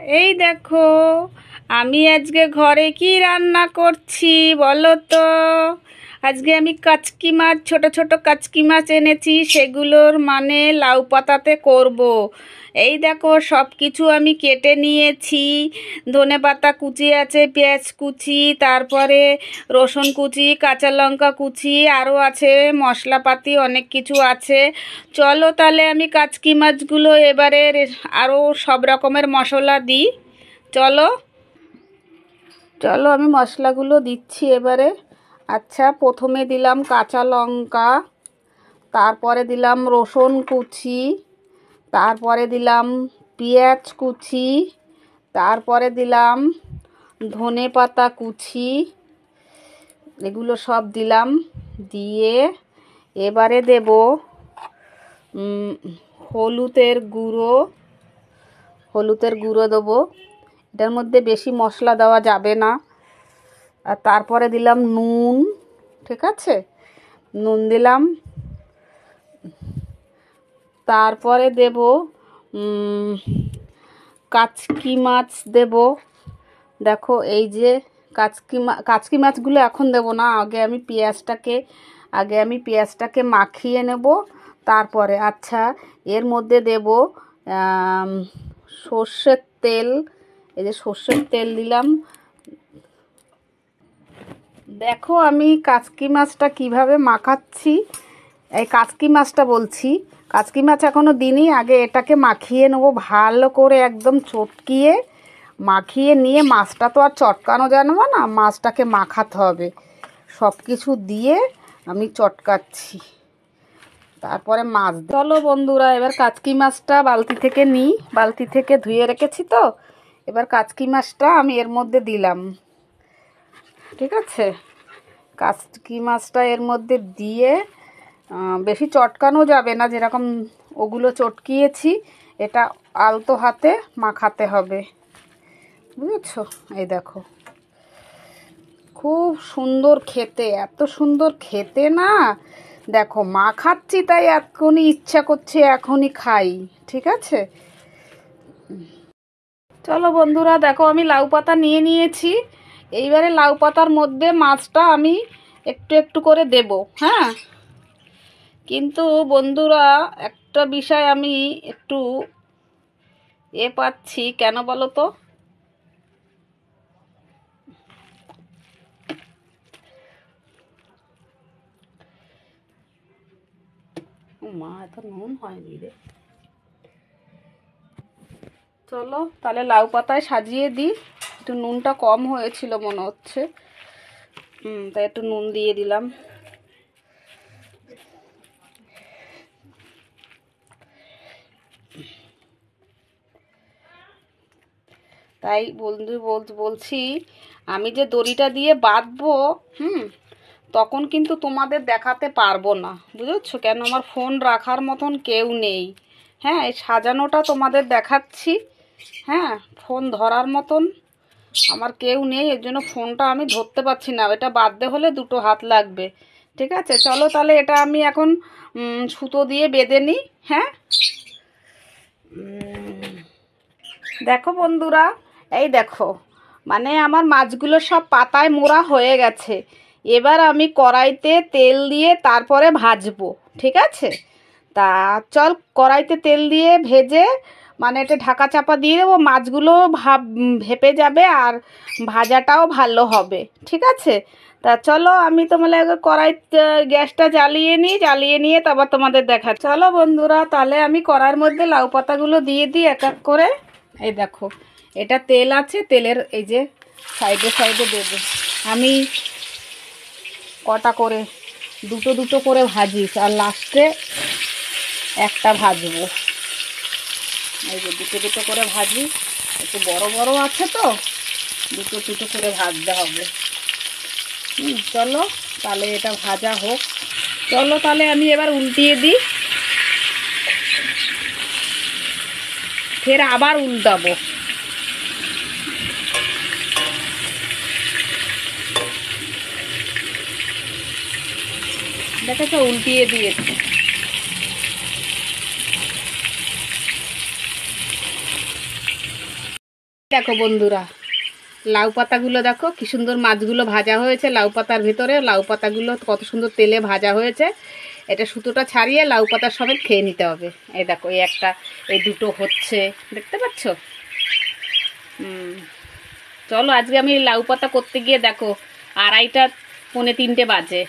এই দেখো আমি আজকে ঘরে কি রান্না করছি বলো তো। আজকে আমি কাচকি মাছ, ছোট ছোট কাচকি মাছ এনেছি, সেগুলোর মানে লাউ পাতাতে করব। এই দেখো সব কিছু আমি কেটে নিয়েছি। ধনে পাতা কুচি আছে, পেঁয়াজ কুচি, তারপরে রসুন কুচি, কাঁচা লঙ্কা কুচি, আরও আছে মশলাপাতি, অনেক কিছু আছে। চলো তাহলে আমি কাচকি মাছগুলো এবারে আরও সব রকমের মশলা দিই। চলো চলো আমি মশলাগুলো দিচ্ছি এবারে। আচ্ছা, প্রথমে দিলাম কাঁচা লঙ্কা, তারপরে দিলাম রসুন কুচি, তারপরে দিলাম পেঁয়াজ কুচি, তারপরে দিলাম ধনে পাতা কুচি, এগুলো সব দিলাম। দিয়ে এবারে দেব হলুদের গুঁড়ো দেবো। এটার মধ্যে বেশি মশলা দেওয়া যাবে না। আর তারপরে দিলাম নুন, ঠিক আছে, নুন দিলাম। তারপরে দেব কাচকি মাছ দেব। দেখো এই যে কাচকি মাছগুলো এখন দেব না, আগে আমি পেঁয়াজটাকে মাখিয়ে নেব তারপরে। আচ্ছা, এর মধ্যে দেব সর্ষের তেল। এই যে সর্ষের তেল দিলাম। দেখো আমি কাচকি মাছটা কিভাবে মাখাচ্ছি। এই কাচকি মাছটা বলছি, কাচকি মাছ এখনও দিইনি, আগে এটাকে মাখিয়ে নেবো ভালো করে, একদম চটকিয়ে মাখিয়ে নিয়ে। মাছটা তো আর চটকানো জানবো না, মাছটাকে মাখাতে হবে। সব কিছু দিয়ে আমি চটকাচ্ছি, তারপরে মাছ। চলো বন্ধুরা, এবার কাচকি মাছটা বালতি থেকে নিই, বালতি থেকে ধুয়ে রেখেছি তো। এবার কাচকি মাছটা আমি এর মধ্যে দিলাম, ঠিক আছে। কাচকি মাছটা এর মধ্যে দিয়ে বেশি চটকানো যাবে না, যেরকম ওগুলো চটকিয়েছি, এটা আলতো হাতে মাখাতে হবে, বুঝেছো। এই দেখো খুব সুন্দর খেতে, এত সুন্দর খেতে না। দেখো মাখাচ্ছি তাই এখনই ইচ্ছা করছে, এখনই খাই, ঠিক আছে। চলো বন্ধুরা, দেখো আমি লাউ পাতা নিয়ে নিয়েছি। এইবারে লাউ পাতার মধ্যে মাছটা আমি একটু একটু করে দেব, হ্যাঁ। কিন্তু বন্ধুরা একটা বিষয় আমি একটু পাচ্ছি, কেন বলো তো। মা, এত নুন হয়নি রে। চলো তাহলে লাউ পাতায় সাজিয়ে দিই। একটু নুনটা কম হয়েছিল মনে হচ্ছে, তাই একটু নুন দিয়ে দিলাম। তাই বন্ধু বলছি, আমি যে দড়িটা দিয়ে বাঁধবো, তখন কিন্তু তোমাদের দেখাতে পারবো না, বুঝেছো, কেন আমার ফোন রাখার মতন কেউ নেই। হ্যাঁ, এই সাজানোটা তোমাদের দেখাচ্ছি। হ্যাঁ, ফোন ধরার মতন আমার কেউ নেই, এর জন্য ফোনটা আমি ধরতে পারছি না। এটা বাঁধতে হলে দুটো হাত লাগবে, ঠিক আছে। চলো তাহলে এটা আমি এখন সুতো দিয়ে বেঁধে নিই। হ্যাঁ, দেখো বন্ধুরা, এই দেখো মানে আমার মাছগুলো সব পাতায় মোড়া হয়ে গেছে। এবার আমি কড়াইতে তেল দিয়ে তারপরে ভাজবো, ঠিক আছে। তা চল, কড়াইতে তেল দিয়ে ভেজে মানে এটা ঢাকা চাপা দিয়ে দেবো, মাছগুলো ভেপে যাবে আর ভাজাটাও ভালো হবে, ঠিক আছে। তা চলো আমি তোমাদের কড়াই গ্যাসটা জ্বালিয়ে নিয়ে তারপর তোমাদের দেখা। চলো বন্ধুরা, তাহলে আমি কড়াইয়ের মধ্যে লাউ পাতাগুলো দিয়ে দিই এক এক করে। এই দেখো এটা তেল আছে, তেলের এই যে সাইডে সাইডে দেবো আমি কটা করে, দুটো দুটো করে ভাজি, আর লাস্টে একটা ভাজবো। এই যে দুটো দুটো করে ভাজি, একটু বড় বড় আছে তো, দুটো দুটো করে ভাজতে হবে। চলো তাহলে এটা ভাজা হোক। চলো তাহলে আমি এবার উল্টিয়ে দিই, ফের আবার উল্টাবো। দেখেছো, উল্টিয়ে দিয়েছি। দেখো বন্ধুরা, লাউ পাতাগুলো দেখো কি সুন্দর মাছগুলো ভাজা হয়েছে। লাউ পাতার ভিতরে লাউ পাতাগুলো কত সুন্দর তেলে ভাজা হয়েছে। এটা সুতোটা ছাড়িয়ে লাউ পাতার সমেত খেয়ে নিতে হবে। এই দেখো, এই একটা, এই দুটো হচ্ছে, দেখতে পাচ্ছ? চলো আজকে আমি লাউ পাতা করতে গিয়ে দেখো 2:30 পৌনে 3টে বাজে।